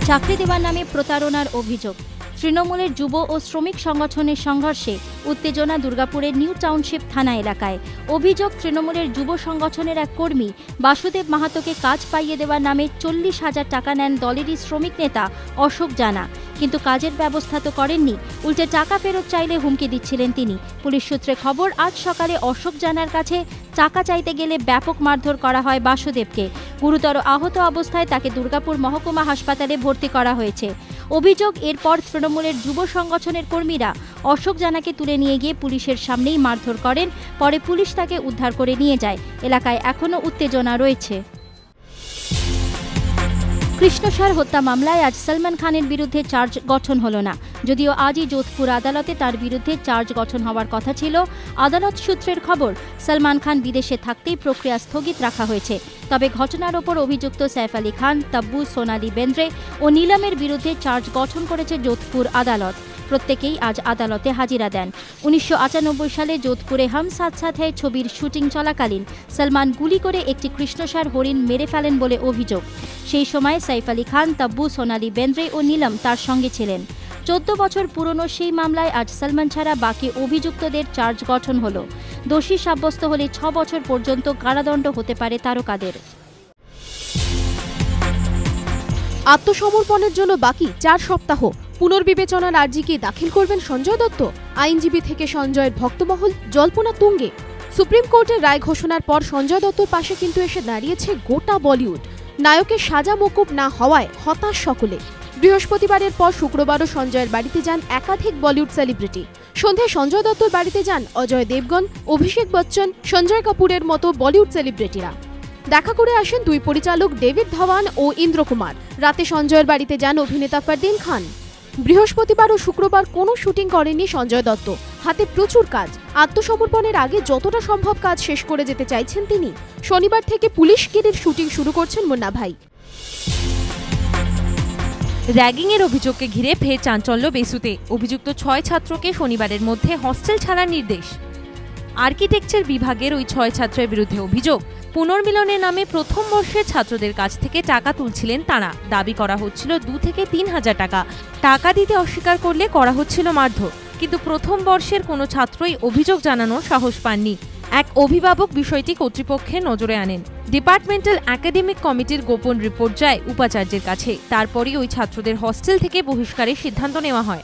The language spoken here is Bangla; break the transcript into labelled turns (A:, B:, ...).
A: চাকরি দেওয়ার নামে প্রতারণার অভিযোগ। তৃণমূলের যুব ও শ্রমিক সংগঠনের সংঘর্ষে উত্তেজনা দুর্গাপুরের নিউ টাউনশিপ থানা এলাকায়। অভিযোগ, তৃণমূলের যুব সংগঠনের এক কর্মী বাসুদেব মাহাতোকে কাজ পাইয়ে দেওয়ার নামে 40,000 টাকা নেন দলেরই শ্রমিক নেতা অশোক জানা। কিন্তু কাজের ব্যবস্থা তো করেননি, উল্টে টাকা ফেরত চাইলে হুমকি দিচ্ছিলেন তিনি। পুলিশ সূত্রে খবর, আজ সকালে অশোক জানার কাছে টাকা চাইতে গেলে ব্যাপক মারধর করা হয় বাসুদেবকে। গুরুতর আহত অবস্থায় তাকে দুর্গাপুর মহকুমা হাসপাতালে ভর্তি করা হয়েছে। অভিযোগ, এরপর তৃণমূলের যুব সংগঠনের কর্মীরা অশোক জানাকে তুলে নিয়ে গিয়ে পুলিশের সামনেই মারধর করেন। পরে পুলিশ তাকে উদ্ধার করে নিয়ে যায়। এলাকায় এখনও উত্তেজনা রয়েছে। কৃষ্ণসার হত্যা মামলায় আজ সলমান খানের বিরুদ্ধে চার্জ গঠন হল না। যদিও আজই যোধপুর আদালতে তার বিরুদ্ধে চার্জ গঠন হওয়ার কথা ছিল। আদালত সূত্রের খবর, সলমান খান বিদেশে থাকতেই প্রক্রিয়া স্থগিত রাখা হয়েছে। তবে ঘটনার ওপর অভিযুক্ত সাইফ আলী খান, তব্বু, সোনালী বেন্দ্রে ও নীলমের বিরুদ্ধে চার্জ গঠন করেছে যোধপুর আদালত। প্রত্যেকেই আজ আদালতে হাজিরা দেন। 1998 সালে যোধপুরে হাম সাথ সাথ হ্যায় ছবির শুটিং চলাকালীন সলমান গুলি করে একটি কৃষ্ণসার হরিণ মেরে ফেলেন বলে অভিযোগ। সেই সময় সাইফ আলী খান, তব্বু, সোনালী বেন্দ্রে ও নীলম তার সঙ্গে ছিলেন। 14 বছর পুরনো সেই মামলায় আজ সলমান ছাড়া বাকি অভিযুক্তদের চার্জ গঠন হল। দোষী সাব্যস্ত হলে 6 বছর পর্যন্ত কারাদণ্ড হতে পারে তারকাদের।
B: আত্মসমর্পণের জন্য বাকি 4 সপ্তাহ। পুনর্বিবেচনার আর্জি কি দাখিল করবেন সঞ্জয় দত্ত? আইনজীবী থেকে সঞ্জয়ের ভক্তমহল জল্পনা তুঙ্গে। সুপ্রিম কোর্টের রায় ঘোষণার পর সঞ্জয় দত্তর পাশে কিন্তু এসে দাঁড়িয়েছে গোটা বলিউড। নায়কের সাজা মকুব না হওয়ায় হতাশ সকলে। বৃহস্পতিবারের পর শুক্রবারও সঞ্জয়ের বাড়িতে যান একাধিক বলিউড সেলিব্রিটি। সন্ধ্যায় সঞ্জয় দত্তর বাড়িতে যান অজয় দেবগন, অভিষেক বচ্চন, সঞ্জয় কাপুরের মতো বলিউড সেলিব্রিটিরা। দেখা করে আসেন 2 পরিচালক ডেভিড ধাওয়ান ও ইন্দ্র কুমার। রাতে সঞ্জয়ের বাড়িতে যান অভিনেতা ফারদিন খান। বৃহস্পতিবার ও শুক্রবার কোনো শুটিং করেননি সঞ্জয় দত্ত। হাতে প্রচুর কাজ। আত্মসমর্পণের আগে যতটা সম্ভব কাজ শেষ করে যেতে চাইছেন তিনি। শনিবার থেকে পুলিশগিরির শুটিং শুরু করছেন মুন্না ভাই।
C: র্যাগিংয়ের অভিযোগকে ঘিরে ফের চাঞ্চল্য বেসুতে। অভিযুক্ত 6 ছাত্রকে শনিবারের মধ্যে হস্টেল ছাড়ার নির্দেশ। আর্কিটেকচার বিভাগের ওই 6 ছাত্রের বিরুদ্ধে অভিযোগ, পুনর্মিলনের নামে প্রথম বর্ষের ছাত্রদের কাছ থেকে টাকা তুলছিলেন তাঁরা। দাবি করা হচ্ছিল 2 থেকে 3,000 টাকা। টাকা দিতে অস্বীকার করলে করা হচ্ছিল মারধর। কিন্তু প্রথম বর্ষের কোনো ছাত্রই অভিযোগ জানানোর সাহস পাননি। এক অভিভাবক বিষয়টি কর্তৃপক্ষের নজরে আনেন। ডিপার্টমেন্টাল একাডেমিক কমিটির গোপন রিপোর্ট যায় উপাচার্যের কাছে। তারপরই ওই ছাত্রদের হস্টেল থেকে বহিষ্কারের সিদ্ধান্ত নেওয়া হয়।